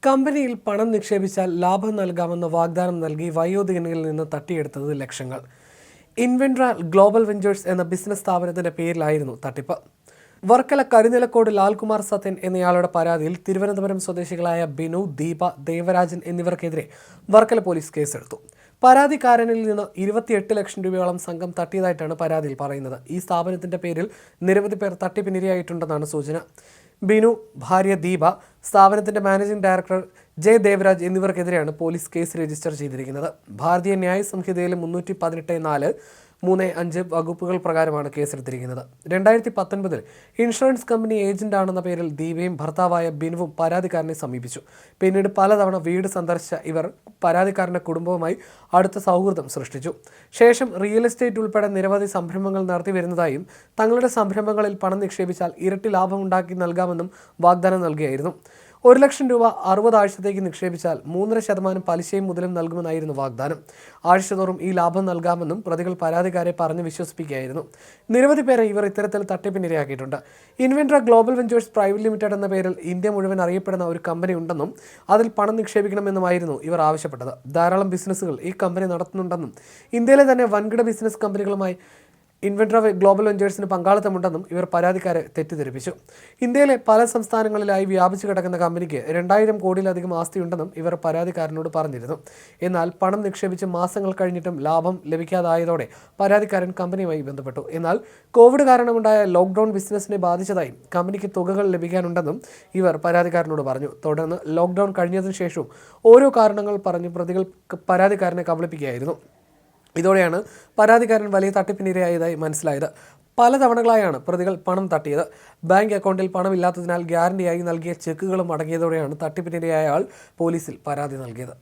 കമ്പനിയിൽ പണം നിക്ഷേപിച്ചാൽ ലാഭം നൽകാമെന്ന് വാഗ്ദാനം നൽകി വയോധികനിൽ നിന്ന് തട്ടിയെടുത്തത് ലക്ഷങ്ങൾ. ഇൻവെൻട്ര ഗ്ലോബൽ വെഞ്ചേഴ്സ് എന്ന ബിസിനസ് സ്ഥാപനത്തിന്റെ പേരിലായിരുന്നു തട്ടിപ്പ്. വർക്കല കരിനിലക്കോട് ലാൽകുമാർ സത്യൻ എന്നയാളുടെ പരാതിയിൽ തിരുവനന്തപുരം സ്വദേശികളായ ബിനു, ദീപ, ദേവരാജൻ എന്നിവർക്കെതിരെ വർക്കല പോലീസ് കേസെടുത്തു. പരാതിക്കാരനിൽ നിന്ന് 28 ലക്ഷം രൂപയോളം സംഘം തട്ടിയതായിട്ടാണ് പരാതിയിൽ പറയുന്നത്. ഈ സ്ഥാപനത്തിന്റെ പേരിൽ നിരവധി പേർ തട്ടിപ്പിനിരയായിട്ടുണ്ടെന്നാണ് സൂചന. ബിനു, ഭാര്യ ദീപ, സ്ഥാപനത്തിന്റെ മാനേജിംഗ് ഡയറക്ടർ ജെ ദേവരാജ് എന്നിവർക്കെതിരെയാണ് പോലീസ് കേസ് രജിസ്റ്റർ ചെയ്തിരിക്കുന്നത്. ഭാരതീയ ന്യായ സംഹിതയിലെ 318(4), 3(5) വകുപ്പുകൾ പ്രകാരമാണ് കേസെടുത്തിരിക്കുന്നത്. 2019 ഇൻഷുറൻസ് കമ്പനി ഏജന്റാണെന്ന പേരിൽ ദീപയും ഭർത്താവായ ബിനുവും പരാതിക്കാരനെ സമീപിച്ചു. പിന്നീട് പലതവണ വീട് സന്ദർശിച്ച ഇവർ പരാതിക്കാരന്റെ കുടുംബവുമായി അടുത്ത സൗഹൃദം സൃഷ്ടിച്ചു. ശേഷം റിയൽ എസ്റ്റേറ്റ് ഉൾപ്പെടെ നിരവധി സംരംഭങ്ങൾ നടത്തി വരുന്നതായും തങ്ങളുടെ സംരംഭങ്ങളിൽ പണം നിക്ഷേപിച്ചാൽ ഇരട്ടി ലാഭമുണ്ടാക്കി നൽകാമെന്നും വാഗ്ദാനം നൽകിയായിരുന്നു. 1 ലക്ഷം രൂപ 60 ആഴ്ചത്തേക്ക് നിക്ഷേപിച്ചാൽ 3.5% പലിശയും മുതലും നൽകുമെന്നായിരുന്നു വാഗ്ദാനം. ആഴ്ചതോറും ഈ ലാഭം നൽകാമെന്നും പ്രതികൾ പരാതിക്കാരെ പറഞ്ഞ് വിശ്വസിപ്പിക്കുകയായിരുന്നു. നിരവധി പേരെ ഇവർ ഇത്തരത്തിൽ തട്ടിപ്പിനിരയാക്കിയിട്ടുണ്ട്. ഇൻവെൻട്ര ഗ്ലോബൽ വെഞ്ചേഴ്സ് പ്രൈവറ്റ് ലിമിറ്റഡ് എന്ന പേരിൽ ഇന്ത്യ മുഴുവൻ അറിയപ്പെടുന്ന ഒരു കമ്പനി ഉണ്ടെന്നും അതിൽ പണം നിക്ഷേപിക്കണമെന്നുമായിരുന്നു ഇവർ ആവശ്യപ്പെട്ടത്. ധാരാളം ബിസിനസ്സുകൾ ഈ കമ്പനി നടത്തുന്നുണ്ടെന്നും ഇന്ത്യയിലെ തന്നെ വൻകിട ബിസിനസ് കമ്പനികളുമായി ഇൻവെൻട്ര ഗ്ലോബൽ വെഞ്ചേഴ്സിന് പങ്കാളിത്തമുണ്ടെന്നും ഇവർ പരാതിക്കാരെ തെറ്റിദ്ധരിപ്പിച്ചു. ഇന്ത്യയിലെ പല സംസ്ഥാനങ്ങളിലായി വ്യാപിച്ചു കിടക്കുന്ന കമ്പനിക്ക് 2000 കോടിയിലധികം ആസ്തിയുണ്ടെന്നും ഇവർ പരാതിക്കാരനോട് പറഞ്ഞിരുന്നു. എന്നാൽ പണം നിക്ഷേപിച്ച് മാസങ്ങൾ കഴിഞ്ഞിട്ടും ലാഭം ലഭിക്കാതായതോടെ പരാതിക്കാരൻ കമ്പനിയുമായി ബന്ധപ്പെട്ടു. എന്നാൽ കോവിഡ് കാരണമുണ്ടായ ലോക്ക്ഡൌൺ ബിസിനസിനെ ബാധിച്ചതായും കമ്പനിക്ക് തുകകൾ ലഭിക്കാനുണ്ടെന്നും ഇവർ പരാതിക്കാരനോട് പറഞ്ഞു. തുടർന്ന് ലോക്ക്ഡൌൺ കഴിഞ്ഞതിനു ശേഷവും ഓരോ കാരണങ്ങൾ പറഞ്ഞ് പ്രതികൾ പരാതിക്കാരനെ കബളിപ്പിക്കുകയായിരുന്നു. ഇതോടെയാണ് പരാതിക്കാരൻ വലിയ തട്ടിപ്പിനിരയായതായി മനസ്സിലായത്. പല തവണകളായാണ് പ്രതികൾ പണം തട്ടിയത്. ബാങ്ക് അക്കൗണ്ടിൽ പണമില്ലാത്തതിനാൽ ഗ്യാരണ്ടിയായി നൽകിയ ചെക്കുകളും അടങ്ങിയതോടെയാണ് തട്ടിപ്പിനിരയായ ആൾ പോലീസിൽ പരാതി നൽകിയത്.